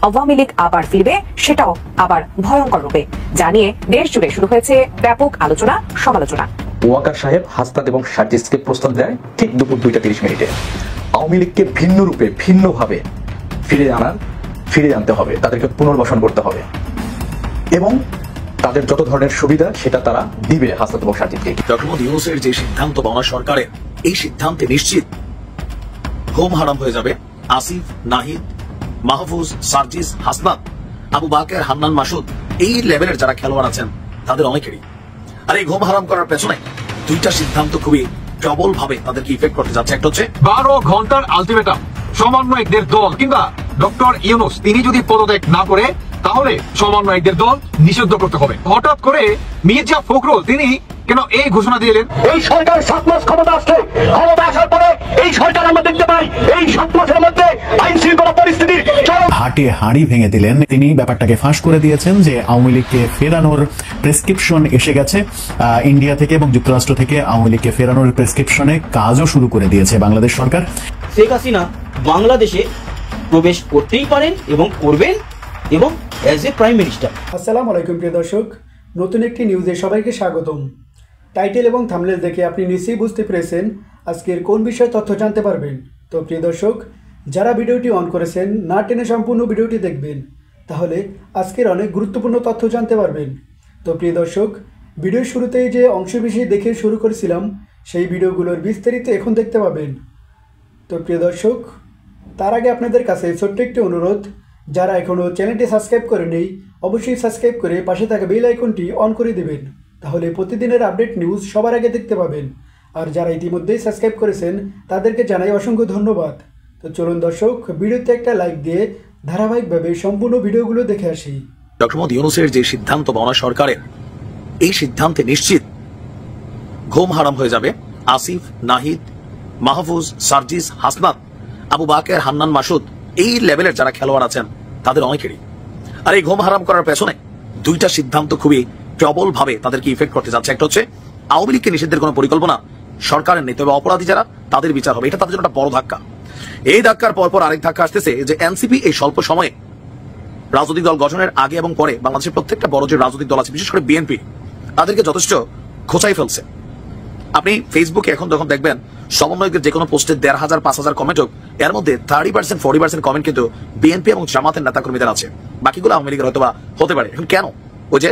আওয়ামী লীগ আবার ফিরবে, সেটাও আবার ভয়ঙ্কর রূপে জানিয়ে দেশ জুড়ে শুরু হয়েছে ব্যাপক আলোচনা সমালোচনা। ওয়াকার সাহেব হাসনাত এবং সার্জিসকে প্রস্তাব দেয় ঠিক দুপুর 2:30 আওয়ামী লীগকে ভিন্ন রূপে ভিন্নভাবে ফিরে আনতে হবে, তাদেরকে পুনর্বাসন করতে হবে এবং তাদের যত ধরনের সুবিধা সেটা তারা দিবে হাসনাত এবং সার্জিসকে। ডক্টর মোহাম্মদ ইউনূসের যে সিদ্ধান্ত বাংলা সরকারের, এই সিদ্ধান্তে নিশ্চিত ঘুম হারাম হয়ে যাবে আসিফ, নাহিদ, মাহফুজ, সার্জিস, হাসনাত, আবু বাকের, হান্নান মাসুদ, এই লেভেলের যারা খেলোয়াড় আছেন তাদের অনেকেরই। আর এই ঘুম হারাম করার পেছনে দুইটা সিদ্ধান্ত খুবই প্রবল ভাবে তাদেরকে ইফেক্ট করতে যাচ্ছে। একটা হচ্ছে 12 ঘন্টার আলটিমেটাম সমন্বয়কদের দল কিংবা ডক্টর ইউনূস তিনি যদি পদত্যাগ না করে তাহলে সমন্বয়কদের দল নিষিদ্ধ করতে হবে। হঠাৎ করে মির্জা ফখরুল তিনি কেন এই ঘোষণা দিলেন? এই সরকার 7 মাস ক্ষমতা আসছে, ক্ষমতা আসার পরে এই সরকার আমরা দেখতে পাই এই 7 মাসের মধ্যে আইন শৃঙ্খলা পরিস্থিতি হাটে হাঁড়ি ভেঙে দিলেন। তিনি ব্যাপারটাকে ফাঁস করে দিয়েছেন যে আওয়ামী লীগকে ফেরানোর প্রেসক্রিপশন এসে গেছে ইন্ডিয়া থেকে এবং যুক্তরাষ্ট্র থেকে। আওয়ামী লীগকে ফেরানোর প্রেসক্রিপশনে কাজও শুরু করে দিয়েছে বাংলাদেশ সরকার। শেখ হাসিনা বাংলাদেশে প্রবেশ করতেই পারেন এবং করবেন এবং অ্যাজ এ প্রাইম মিনিস্টার। আসসালামু আলাইকুম প্রিয় দর্শক, নতুন একটি নিউজে সবাইকে স্বাগতম। টাইটেল এবং থাম্বনেল দেখে আপনি নিশ্চয়ই বুঝতে পেরেছেন আজকের কোন বিষয়ে তথ্য জানতে পারবেন। তো প্রিয় দর্শক, যারা ভিডিওটি অন করেছেন না টেনে সম্পূর্ণ ভিডিওটি দেখবেন, তাহলে আজকের অনেক গুরুত্বপূর্ণ তথ্য জানতে পারবেন। তো প্রিয় দর্শক, ভিডিওর শুরুতেই যে অংশবিশেষ দেখে শুরু করেছিলাম সেই ভিডিওগুলোর বিস্তারিত এখন দেখতে পাবেন। তো প্রিয় দর্শক, তার আগে আপনাদের কাছে ছোট্ট একটি অনুরোধ, যারা এখনও চ্যানেলটি সাবস্ক্রাইব করেনি অবশ্যই সাবস্ক্রাইব করে পাশে থাকা বেল আইকনটি অন করে দেবেন, তাহলে প্রতিদিনের আপডেট নিউজ সবার আগে দেখতে পাবেন। আর যারা ইতিমধ্যেই সাবস্ক্রাইব করেছেন তাদেরকে জানাই অসংখ্য ধন্যবাদ। তো চলুন দর্শক, ভিডিওতে একটা লাইক দিয়ে ধারাবাহিকভাবে সম্পূর্ণ ভিডিওগুলো দেখে আসি। ডক্টর মোহাম্মদ ইউনূসের যে সিদ্ধান্ত বাংলা সরকারের, এই সিদ্ধান্তে নিশ্চিত ঘুম হারাম হয়ে যাবে আসিফ, নাহিদ, মাহফুজ, সার্জিস, হাসনাত, আবু বাকের, হান্নান মাসুদ, এই লেভেলের যারা খেলোয়াড় আছেন তাদের অনেকেরই। আর এই ঘুম হারাম করার পেছনে দুইটা সিদ্ধান্ত খুবই প্রবল ভাবে তাদেরকে ইফেক্ট করতে যাচ্ছে। একটা হচ্ছে আওয়ামী লীগকে নিষিদ্ধের কোন পরিকল্পনা সরকারের নেই, তবে অপরাধী যারা তাদের বিচার হবে। এটা তাদের জন্য একটা বড় ধাক্কা। এই ধাক্কার পরপর আরেক ধাক্কা আসতেছে যে এনসিপি এই স্বল্প সময়ে রাজনৈতিক দল গঠনের আগে এবং পরে বাংলাদেশের প্রত্যেকটা বড় যে রাজনৈতিক দল আছে, বিশেষ করে বিএনপি, তাদেরকে যথেষ্ট খোঁচাই ফেলছে। আপনি ফেসবুকে এখন যখন দেখবেন সমন্বয়কের যে কোনো পোস্টে 1,500 5,000 কমেন্ট হোক, এর মধ্যে 30% 40% কমেন্ট কিন্তু বিএনপি এবং জামাতের নেতাকর্মীদের আছে, বাকিগুলো আওয়ামী লীগের হয়তো হতে পারে। এখন কেন? ওই যে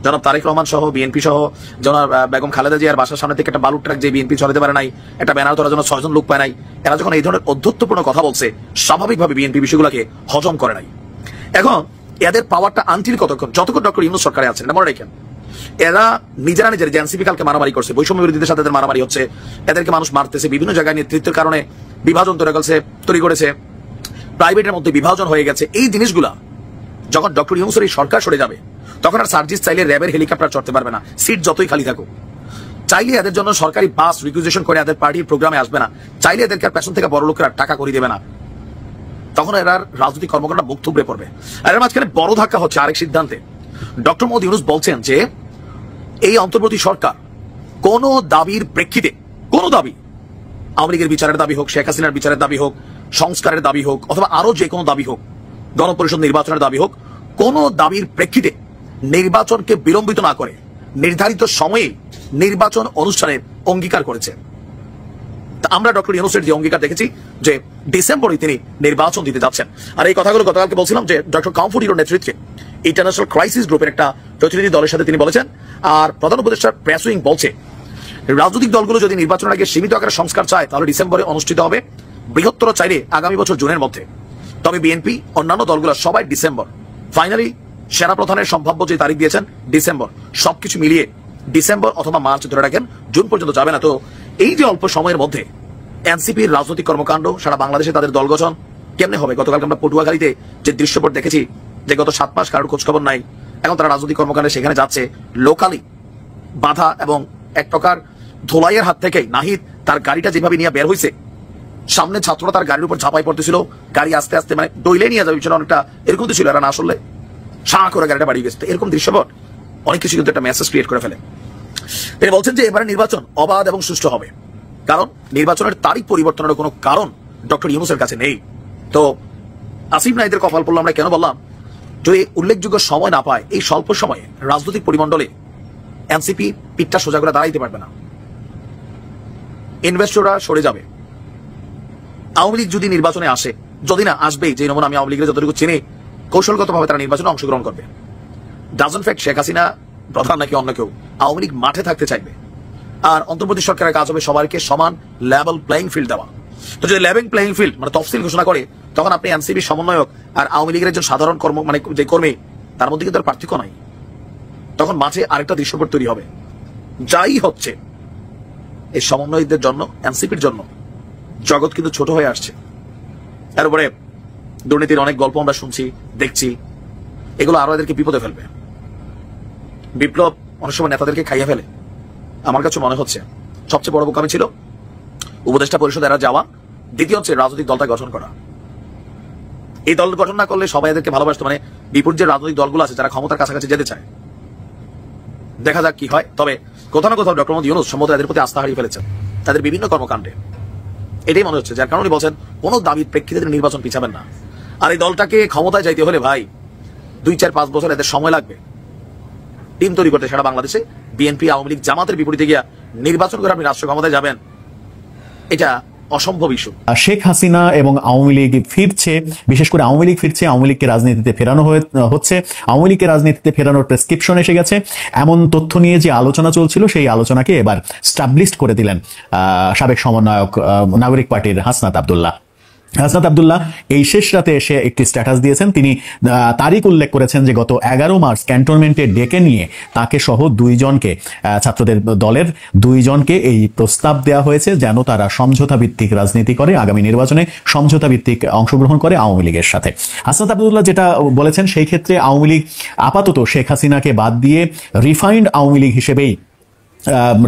জনাব তারেক রহমান সহ বিএনপি সহ জনাব বেগম খালেদা জিয়ার বাসার সামনে থেকে একটা বালুর ট্রাক যে বিএনপি চলাতে পারে নাই, একটা ব্যানার ধরার জন্য 6 জন লোক পায় নাই, এরা যখন এই ধরনের অধ্যত্বপূর্ণ কথা বলছে, স্বাভাবিকভাবে বিএনপি বিষয়গুলোকে হজম করে নাই। এখন এদের পাওয়ারটা আনটিল কতক্ষণ, যতক্ষণ ডক্টর ইউনূস সরকারে আছেন, এটা মনে রাখেন। এরা নিজেরা যে এনসিপি কালকে মারামারি করছে, বৈষম্য বিরোধীদের সাথে এদের মারামারি হচ্ছে, এদেরকে মানুষ মারতেছে, বিভিন্ন জায়গায় নেতৃত্বের কারণে বিভাজন তৈরি করেছে, প্রাইভেটের মধ্যে বিভাজন হয়ে গেছে। এই জিনিসগুলা যখন ডক্টর ইউনূসের এই সরকার সরে যাবে, তখন আর সার্জিস চাইলে র্যাবের হেলিকপ্টার চড়তে পারবে না, সিট যতই খালি থাকুক। চাইলে এদের জন্য সরকারি বাস রিকুইজিশন করে এদের পার্টির প্রোগ্রামে আসবে না, চাইলে এদেরকে পেছন থেকে বড় লোকেরা টাকা করে দেবে না, তখন এরা রাজনৈতিক কর্মকাণ্ড মুখ থুবড়ে পড়বে। আর এর মাঝখানে বড় ধাক্কা হচ্ছে আরেক সিদ্ধান্তে। ডক্টর মোহাম্মদ ইউনূস বলছেন যে এই অন্তর্বর্তী সরকার কোন দাবির প্রেক্ষিতে, কোন দাবি, আওয়ামী লীগের বিচারের দাবি হোক, শেখ হাসিনার বিচারের দাবি হোক, সংস্কারের দাবি হোক, অথবা আরো যে কোনো দাবি হোক, গণপরিষদ নির্বাচনের দাবি হোক, কোন দাবির প্রেক্ষিতে নির্বাচনকে বিলম্বিত না করে নির্ধারিত সময়ে নির্বাচন অনুষ্ঠানের অঙ্গীকার করেছে। আমরা ডক্টর ইউনূসের যে অঙ্গীকার দেখেছি যে ডিসেম্বরে তিনি নির্বাচন দিতে যাচ্ছেন। আর এই কথাগুলো গতকালকে বলছিলাম যে ডক্টর কামফুরির নেতৃত্বে ইন্টারন্যাশনাল ক্রাইসিস গ্রুপের একটা প্রতিনিধি দলের সাথে তিনি বলেছেন। আর প্রধান উপদেষ্টা প্রেস উইং বলছে রাজনৈতিক দলগুলো যদি নির্বাচনের আগে সীমিত আকারে সংস্কার চায় তাহলে ডিসেম্বরে অনুষ্ঠিত হবে, বৃহত্তর চাইলে আগামী বছর জুনের মধ্যে। তবে বিএনপি অন্যান্য দলগুলো সবাই ডিসেম্বর, ফাইনালি সেনা প্রধানের সম্ভাব্য যে তারিখ দিয়েছেন ডিসেম্বর, সবকিছু মিলিয়ে ডিসেম্বর অথবা মার্চ ধরে রাখেন, জুন পর্যন্ত যাবে না। তো এই যে অল্প সময়ের মধ্যে এনসিপির রাজনৈতিক কর্মকাণ্ড সারা বাংলাদেশে তাদের দল গঠন কেমনে হবে? গতকালকে আমরা পটুয়াখালীতে যে দৃশ্যপট দেখেছি যে গত 7 মাস কারোর খোঁজখবর নাই, এখন তারা রাজনৈতিক কর্মকাণ্ডে সেখানে যাচ্ছে, লোকালি বাধা এবং এক প্রকার ধোলাইয়ের হাত থেকে নাহিদ তার গাড়িটা যেভাবে নিয়ে বের হয়েছে, সামনে ছাত্ররা তার গাড়ির উপর ঝাঁপাই পড়তেছিল, গাড়ি আস্তে আস্তে মানে ডইলে নিয়ে যাবে পিছনে, অনেকটা এরকম তো ছিল, এরা না আসলে সাঁ করে গাড়িটা বাড়িয়ে গেছে। এরকম দৃশ্যপট অনেক কিছু কিন্তু একটা মেসেজ ক্রিয়েট করে ফেলে। তিনি বলছেন যে এবারে নির্বাচন অবাধ এবং সুষ্ঠু হবে, কারণ নির্বাচনের তারিখ পরিবর্তনের কোনো কারণ ডক্টর ইউনূসের কাছে নেই। তো আসিফ নাহিদের কপাল পড়লো আমরা কেন বললাম, যদি উল্লেখযোগ্য সময় না পায় এই স্বল্প সময়ে রাজনৈতিক পরিমণ্ডলে এনসিপি পিঠটা সোজা করে দাঁড়াইতে পারবে না, ইনভেস্টররা সরে যাবে। আওয়ামী লীগ যদি নির্বাচনে আসে, যদি না আসবেই, যে নমুনা আমি আওয়ামী লীগের যতটুকু চিনি, কৌশলগতভাবে তারা নির্বাচনে অংশগ্রহণ করবে। ডাজন্ট ফ্যাক্ট শেখ হাসিনা প্রধান নাকি অন্য কেউ, আওয়ামী লীগ মাঠে থাকতে চাইবে। আর অন্তর্বর্তী সরকারের কাজ হবে সবাইকে সমান লেভেল প্লেইং ফিল্ড দেওয়া। তো যদি লেভেল প্লেইং ফিল্ড মানে তফসিল ঘোষণা করে, তখন আপনি এনসিপি সমন্বয়ক আর আওয়ামী লীগের একজন সাধারণ যে কর্মী, তার মধ্যে কিন্তু আর পার্থক্য নাই। তখন মাঝে আরেকটা দৃশ্যপট তৈরি হবে। যাই হচ্ছে, এই সমন্বয়কদের জন্য, এনসিপির জন্য জগৎ কিন্তু ছোট হয়ে আসছে। তার উপরে দুর্নীতির অনেক গল্প আমরা শুনছি, দেখছি, এগুলো আরো এদেরকে বিপদে ফেলবে। বিপ্লব অনেক সময় নেতাদেরকে খাইয়ে ফেলে। আমার কাছে মনে হচ্ছে সবচেয়ে বড় বোকামি ছিল উপদেষ্টা পরিষদে এরা যাওয়া, দ্বিতীয় হচ্ছে রাজনৈতিক দলটা গঠন করা। এই দল গঠন না করলে সবাই এদেরকে ভালোবাসতো, মানে বিপরীত যে রাজনৈতিক দলগুলো আছে যারা ক্ষমতার কাছাকাছি যেতে চায়। দেখা যাক কি হয়। তবে কোথাও না কোথাও ডক্টর মোহাম্মদ ইউনূস সম্ভবত এদের প্রতি আস্থা হারিয়ে ফেলেছেন তাদের বিভিন্ন কর্মকাণ্ডে, এটাই মনে হচ্ছে। যার কারণে বলছেন কোন দাবির প্রেক্ষিতে নির্বাচন পিছাবেন না। আর এই দলটাকে ক্ষমতায় যাইতে হলে ভাই 2-4-5 বছর এদের সময় লাগবে টিম তৈরি করতে। সারা বাংলাদেশে বিএনপি, আওয়ামী লীগ, জামাতের বিপরীতে গিয়া নির্বাচন করে আপনি রাষ্ট্র ক্ষমতায় যাবেন, এটা অসম্ভব ইস্যু। শেখ হাসিনা এবং আওয়ামী লীগ ফিরছে, বিশেষ করে আওয়ামী লীগ ফিরছে, আওয়ামী লীগকে রাজনীতিতে ফেরানো হচ্ছে, আওয়ামী লীগকে রাজনীতিতে ফেরানোর প্রেসক্রিপশন এসে গেছে, এমন তথ্য নিয়ে যে আলোচনা চলছিল সেই আলোচনাকে এবার স্টাবলিশড করে দিলেন সাবেক সমন্বয়ক নাগরিক পার্টির হাসনাত আব্দুল্লাহ। হাসনাত আব্দুল্লাহ এই শেষ রাতে এসে একটি স্ট্যাটাস দিয়েছেন। তিনি তারিখ উল্লেখ করেছেন যে গত 11 মার্চ ক্যান্টনমেন্টে ডেকে নিয়ে তাকে সহ 2 জনকে, ছাত্রদের দলের 2 জনকে এই প্রস্তাব দেওয়া হয়েছে যেন তারা সমঝোতা ভিত্তিক রাজনীতি করে, আগামী নির্বাচনে সমঝোতা ভিত্তিক অংশগ্রহণ করে আওয়ামী লীগের সাথে। হাসনাত আব্দুল্লাহ যেটা বলেছেন, সেই ক্ষেত্রে আওয়ামী লীগ আপাতত শেখ হাসিনাকে বাদ দিয়ে রিফাইন্ড আওয়ামী লীগ হিসেবেই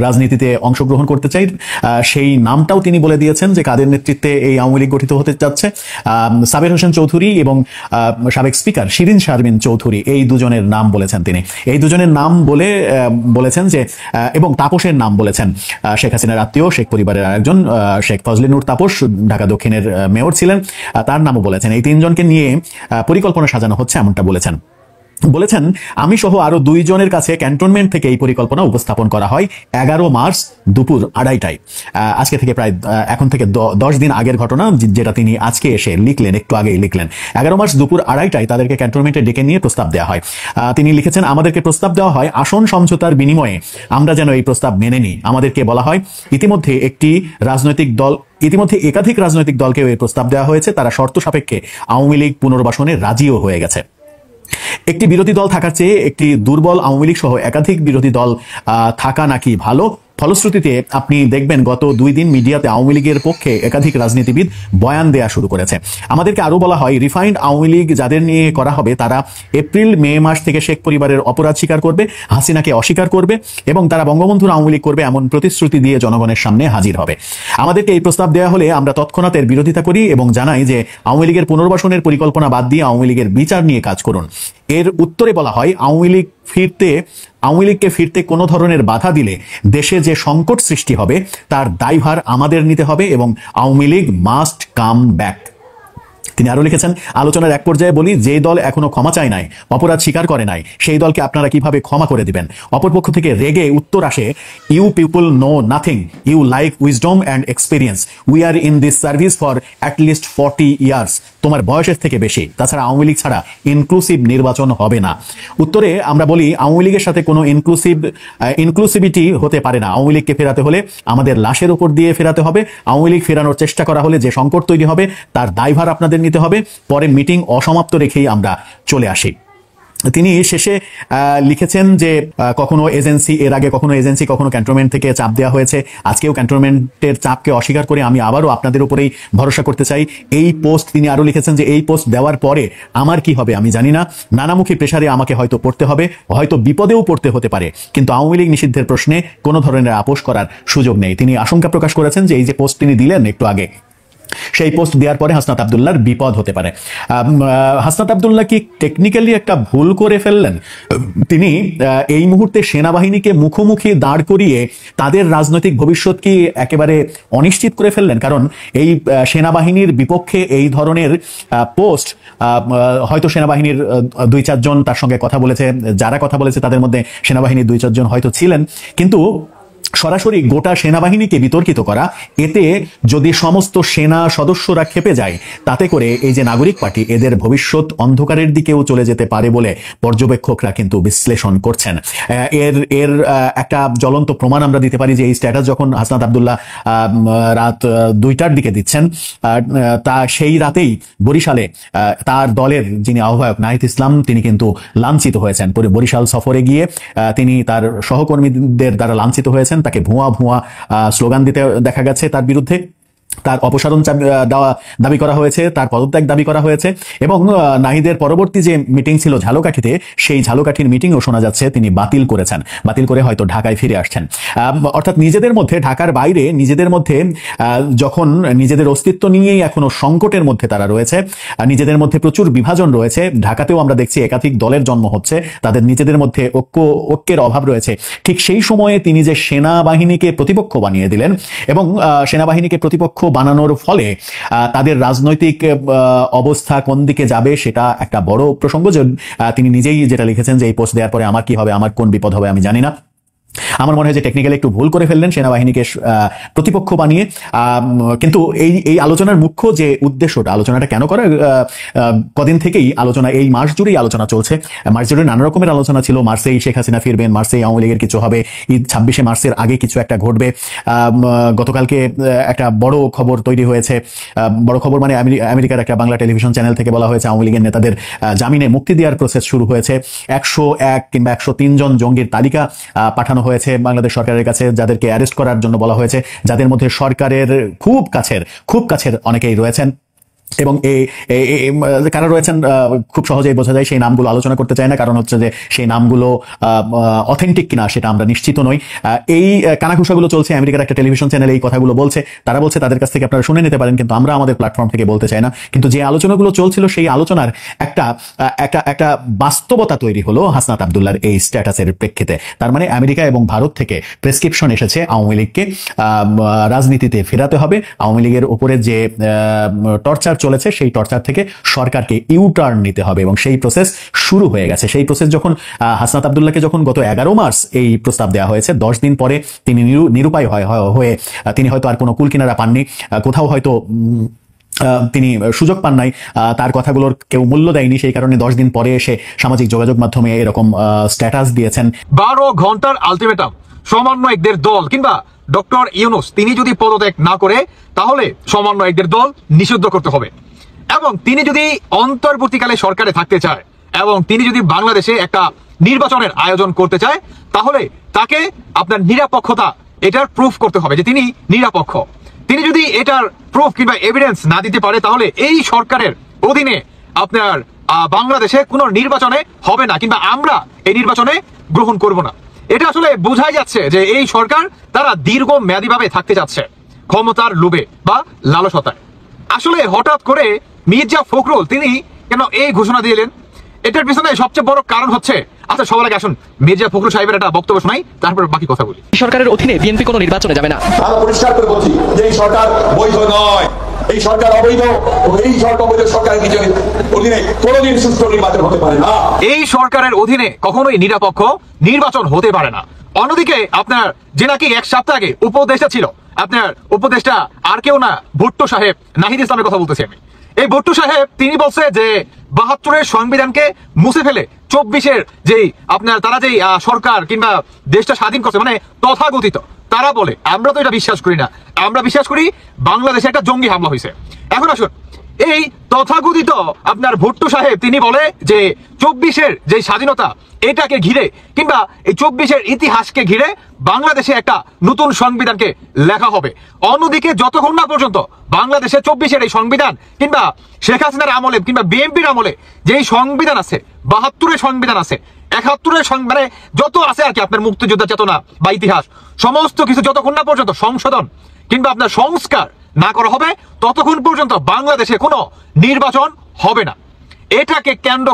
রাজনীতিতে অংশগ্রহণ করতে চাই। সেই নামটাও তিনি বলে দিয়েছেন যে কাদের নেতৃত্বে এই আওয়ামী লীগ গঠিত হতে যাচ্ছে। সাবের হোসেন চৌধুরী এবং সাবেক স্পিকার শিরিন শারমিন চৌধুরী, এই 2 জনের নাম বলেছেন তিনি। এই 2 জনের নাম বলেছেন যে, এবং তাপসের নাম বলেছেন, শেখ হাসিনার আত্মীয়, শেখ পরিবারের আরেকজন শেখ ফজলে নূর তাপস, ঢাকা দক্ষিণের মেয়র ছিলেন, তার নামও বলেছেন। এই 3 জনকে নিয়ে পরিকল্পনা সাজানো হচ্ছে, এমনটা বলেছেন। আমি সহ আরো 2 জনের কাছে ক্যান্টনমেন্ট থেকে এই পরিকল্পনা উপস্থাপন করা হয় 11 মার্চ দুপুর 2:30টায়। আজকে থেকে প্রায় এখন থেকে 10 দিন আগের ঘটনা, যেটা তিনি আজকে এসে লিখলেন, একটু আগেই লিখলেন। 11 মার্চ দুপুর 2:30টায় তাদেরকে ক্যান্টনমেন্টে ডেকে নিয়ে প্রস্তাব দেওয়া হয়। তিনি লিখেছেন, আমাদেরকে প্রস্তাব দেওয়া হয় আসন সমঝোতার বিনিময়ে আমরা যেন এই প্রস্তাব মেনে নিই। আমাদেরকে বলা হয় ইতিমধ্যে একাধিক রাজনৈতিক দলকেও এই প্রস্তাব দেওয়া হয়েছে, তারা শর্ত সাপেক্ষে আওয়ামী লীগ পুনর্বাসনে রাজিও হয়ে গেছে। একটি বিরোধী দল থাকার চেয়ে একটি দুর্বল আওয়ামী লীগ সহ একাধিক বিরোধী দল থাকা নাকি ভালো। ফলশ্রুতিতে আপনি দেখবেন গত 2 দিন মিডিয়াতে আওয়ামী লীগের পক্ষে একাধিক রাজনীতিবিদ বয়ান দেয়া শুরু করেছে। আমাদেরকে আরো বলা হয় রিফাইন্ড আওয়ামী লীগ যাদের নিয়ে করা হবে তারা এপ্রিল-মে মাস থেকে শেখ পরিবারের অপরাধ স্বীকার করবে, হাসিনাকে অস্বীকার করবে এবং তারা বঙ্গবন্ধুর আওয়ামী লীগ করবে এমন প্রতিশ্রুতি দিয়ে জনগণের সামনে হাজির হবে। আমাদেরকে এই প্রস্তাব দেওয়া হলে আমরা তৎক্ষণাৎ এর বিরোধিতা করি এবং জানাই যে আওয়ামী লীগের পুনর্বাসনের পরিকল্পনা বাদ দিয়ে আওয়ামী লীগের বিচার নিয়ে কাজ করুন। এর উত্তরে বলা হয় আওয়ামী লীগকে ফিরতে কোনো ধরনের বাধা দিলে দেশে যে সংকট সৃষ্টি হবে তার দায়ভার আমাদের নিতে হবে এবং Awami League must come back. তিনি আরো লিখেছেন, আলোচনার এক পর্যায়ে বলি, যে দল এখনো ক্ষমা চায় নাই, অপরাধ স্বীকার করে নাই, সেই দলকে আপনারা কিভাবে ক্ষমা করে দিবেন? অপরপক্ষ থেকে রেগে উত্তর আসে, you people know nothing, you like wisdom and experience, we are in this service for at least 40 years. তোমার বয়সের থেকে বেশি, তাছাড়া আওয়ামী লীগ ছাড়া ইনক্লুসিভ নির্বাচন হবে না। উত্তরে আমরা বলি, আওয়ামী লীগের সাথে কোনো ইনক্লুসিভিটি হতে পারে না। আওয়ামী লীগকে ফেরাতে হলে আমাদের লাশের উপর দিয়ে ফেরাতে হবে। আওয়ামী লীগ ফেরানোর চেষ্টা করা হলে যে সংকট তৈরি হবে তার দায়ভার আপনাদের নিতে হবে। পরে মিটিং অসমাপ্ত রেখেই আমরা চলে আসি। তিনি শেষে লিখেছেন যে কখনো এজেন্সি কখনো ক্যান্টনমেন্ট থেকে চাপ দেওয়া হয়েছে, আজকেও ক্যান্টনমেন্টের চাপকে অস্বীকার করে আমি আবারও আপনাদের উপরেই ভরসা করতে চাই। এই পোস্ট তিনি আরো লিখেছেন যে এই পোস্ট দেওয়ার পরে আমার কি হবে আমি জানি না, নানামুখী প্রেসারে আমাকে হয়তো পড়তে হবে, হয়তো বিপদেও পড়তে হতে পারে, কিন্তু আওয়ামী লীগ নিষিদ্ধের প্রশ্নে কোনো ধরনের আপোষ করার সুযোগ নেই। তিনি আশঙ্কা প্রকাশ করেছেন যে এই যে পোস্ট তিনি দিলেন একটু আগে, সেই পোস্ট দেওয়ার পরে হাসনাত আব্দুল্লাহর বিপদ হতে পারে। হাসনাত আব্দুল্লাহ কি টেকনিক্যালি একটা ভুল করে ফেললেন? তিনি এই মুহূর্তে সেনাবাহিনীকে মুখোমুখি দাঁড় করিয়ে তাদের রাজনৈতিক ভবিষ্যৎ কি একেবারে অনিশ্চিত করে ফেললেন? কারণ এই সেনাবাহিনীর বিপক্ষে এই ধরনের পোস্ট, হয়তো সেনাবাহিনীর 2-4 জন তার সঙ্গে কথা বলেছে, যারা কথা বলেছে তাদের মধ্যে সেনাবাহিনীর 2-4 জন হয়তো ছিলেন, কিন্তু সরাসরি গোটা সেনাবাহিনীকে বিতর্কিত করা, এতে যদি সমস্ত সেনা সদস্যরা খেপে যায়, তাতে করে এই যে নাগরিক পার্টি, এদের ভবিষ্যৎ অন্ধকারের দিকেও চলে যেতে পারে বলে পর্যবেক্ষকরা কিন্তু বিশ্লেষণ করছেন। এর একটা জ্বলন্ত প্রমাণ আমরা দিতে পারি যে এই স্ট্যাটাস যখন হাসনাত আব্দুল্লাহ রাত 2টার দিকে দিচ্ছেন, তা সেই রাতেই বরিশালে তার দলের যিনি আহ্বায়ক নাহিদ ইসলাম, তিনি কিন্তু লাঞ্ছিত হয়েছেন। বরিশাল সফরে গিয়ে তিনি তার সহকর্মীদের দ্বারা লাঞ্ছিত হয়েছেন। তাকে ভুয়া ভুয়া স্লোগান দিতে দেখা গেছে, তার বিরুদ্ধে তার অপসারণ দাবি করা হয়েছে, তার পদত্যাগ দাবি করা হয়েছে, এবং নাহিদের পরবর্তী যে মিটিং ছিল ঝালকাঠিতে, সেই ঝালকাঠির মিটিংও শোনা যাচ্ছে তিনি বাতিল করেছেন, বাতিল করে হয়তো ঢাকায় ফিরে আসছেন। অর্থাৎ নিজেদের মধ্যে, ঢাকার বাইরে নিজেদের মধ্যে যখন নিজেদের অস্তিত্ব নিয়েই এখনো সংকটের মধ্যে তারা রয়েছে, নিজেদের মধ্যে প্রচুর বিভাজন রয়েছে, ঢাকাতেও আমরা দেখছি একাধিক দলের জন্ম হচ্ছে, তাদের নিজেদের মধ্যে ঐক্যের অভাব রয়েছে, ঠিক সেই সময়ে তিনি যে সেনাবাহিনীকে প্রতিপক্ষ বানিয়ে দিলেন, এবং সেনাবাহিনীকে প্রতিপক্ষ বানানোর ফলে তাদের রাজনৈতিক অবস্থা কোন দিকে যাবে সেটা একটা বড় প্রসঙ্গ। যে তিনি নিজেই যেটা লিখেছেন যে এই পোস্ট দেওয়ার পরে আমার কি হবে, আমার কোন বিপদ হবে আমি জানি না। আমার মনে হয় যে টেকনিক্যালি একটু ভুল করে ফেললেন সেনাবাহিনীকে প্রতিপক্ষ বানিয়ে। কিন্তু এই আলোচনার মুখ্য যে উদ্দেশ্যটা, আলোচনাটা কেন করা, কদিন থেকেই আলোচনা, এই মাস জুড়েই আলোচনা চলছে। মাস জুড়ে নানা রকমের আলোচনা ছিল। মার্চেই শেখ হাসিনা ফিরবেন, মার্চেই আওয়ামী লীগের কিছু হবে, 26শে মার্চের আগে কিছু একটা ঘটবে। গতকালকে একটা বড় খবর তৈরি হয়েছে, বড় খবর মানে আমেরিকার একটা বাংলা টেলিভিশন চ্যানেল থেকে বলা হয়েছে আওয়ামী লীগের নেতাদের জামিনে মুক্তি দেওয়ার প্রসেস শুরু হয়েছে। 101 কিংবা 103 জন জঙ্গির তালিকা পাঠানো হয়েছে বাংলাদেশ সরকারের কাছে, যাদেরকে অ্যারেস্ট করার জন্য বলা হয়েছে, যাদের মধ্যে সরকারের খুব কাছের অনেকেই রয়েছেন। এবং কারা রয়েছেন খুব সহজেই বোঝা যায়। সেই নামগুলো আলোচনা করতে চাই না, কারণ হচ্ছে যে সেই নামগুলো অথেন্টিক কিনা সেটা আমরা নিশ্চিত নই। এই কানাঘুষাগুলো চলছে, আমেরিকার একটা টেলিভিশন চ্যানেল এই কথাগুলো বলছে, তারা বলছে তাদের কাছ থেকে আপনারা শুনে নিতে পারেন, কিন্তু আমরা আমাদের প্ল্যাটফর্ম থেকে বলতে চাই না। কিন্তু যে আলোচনাগুলো চলছিল, সেই আলোচনার একটা বাস্তবতা তৈরি হলো হাসনাত আব্দুল্লাহর এই স্ট্যাটাসের প্রেক্ষিতে। তার মানে আমেরিকা এবং ভারত থেকে প্রেসক্রিপশন এসেছে আওয়ামী লীগকে রাজনীতিতে ফেরাতে হবে, আওয়ামী লীগের উপরে যে টর্চার চলেছে সেই টর্চার থেকে সরকারকে ইউটার্ন নিতে হবে, এবং সেই প্রসেস শুরু হয়ে গেছে। সেই প্রসেস যখন হাসনাত আব্দুল্লাহকে যখন গত 11 মার্চ এই প্রস্তাব দেওয়া হয়েছে, 10 দিন পরে তিনি নিরুপায় হয়ে তিনি হয়তো আর কোনো কুল কিনারা পাননি, কোথাও হয়তো তিনি সুযোগ পান নাই, তার কথাগুলোর কেউ মূল্য দেয়নি, সেই কারণে 10 দিন পরে এসে সামাজিক যোগাযোগ মাধ্যমে এরকম স্ট্যাটাস দিয়েছেন। 12 ঘন্টার আলটিমেটাম সমন্বয়কদের দল কিংবা ডক্টর ইউনুস তিনি যদি পদত্যাগ না করে, তাহলে সমন্বয়কদের দল নিষিদ্ধ করতে হবে। এবং তিনি যদি অন্তর্বর্তীকালে সরকারে থাকতে চায় এবং তিনি যদি বাংলাদেশে একটা নির্বাচনের আয়োজন করতে চায়, তাহলে তাকে আপনার নিরপেক্ষতা এটার প্রুফ করতে হবে যে তিনি নিরপেক্ষ। তিনি যদি এটার প্রুফ কিংবা এভিডেন্স না দিতে পারে, তাহলে এই সরকারের অধীনে আপনার বাংলাদেশে কোনো নির্বাচনে হবে না, কিংবা আমরা এই নির্বাচনে গ্রহণ করব না। এটা আসলে বোঝাই যাচ্ছে যে এই সরকার তারা দীর্ঘ মেয়াদীভাবে থাকতে যাচ্ছে ক্ষমতার লোভে বা লালসতায়। আসলে হঠাৎ করে মির্জা ফখরুল তিনি কেন এই ঘোষণা দিলেন, এটার পিছনে সবচেয়ে বড় কারণ হচ্ছে, আচ্ছা সবার আগে আসুন মির্জা ফখরুল সাহেবের একটা বক্তব্য শোনাই, তারপর বাকি কথা বলি। সরকারের অধীনে বিএনপি কোনো নির্বাচনে যাবে না। আমরা পরিষ্কার করে বলছি যে এই সরকার বৈধ নয়, এই সরকার অবৈধ, এই অবৈধ সরকারের অধীনে কোনোদিন সুষ্ঠু নির্বাচন হতে পারে না। এই সরকারের অধীনে কখনোই নিরপেক্ষ নির্বাচন হতে পারে না। অন্যদিকে আপনার যে নাকি 1 সপ্তাহ আগে উপদেষ্টা ছিল, আপনার উপদেষ্টা আর কেউ না, ভুট্টো সাহেব, নাহিদ ইসলামের কথা বলতেছি আমি। এই ভুট্টো সাহেব তিনি বলছে যে 72-এর সংবিধানকে মুছে ফেলে 24-এর যেই আপনার তারা যেই সরকার কিংবা দেশটা স্বাধীন করছে, মানে তথাকথিত তারা বলে, আমরা তো এটা বিশ্বাস করি না, আমরা বিশ্বাস করি বাংলাদেশে একটা জঙ্গি হামলা হয়েছে। এখন আসুন, এই তথাকথিত আপনার ভুট্টো সাহেব তিনি বলে যে 24-এর যে স্বাধীনতা এটাকে ঘিরে কিংবা এই 24-এর ইতিহাসকে ঘিরে বাংলাদেশে একটা নতুন সংবিধানকে লেখা হবে। অন্যদিকে যতক্ষণ না পর্যন্ত বাংলাদেশে 24-এর এই সংবিধান কিংবা শেখ হাসিনার আমলে কিংবা বিএনপির আমলে যেই সংবিধান আছে, 72-এর সংবিধান আছে, 71-এর মানে যত আছে আর কি আপনার মুক্তিযোদ্ধা চেতনা বা ইতিহাস, সমস্ত কিছু যতক্ষণ না পর্যন্ত সংশোধন কিংবা আপনার সংস্কার না করা হবে ততক্ষণ পর্যন্ত বাংলাদেশে কোনো নির্বাচন হবে না। এটাকে কেন্দ্র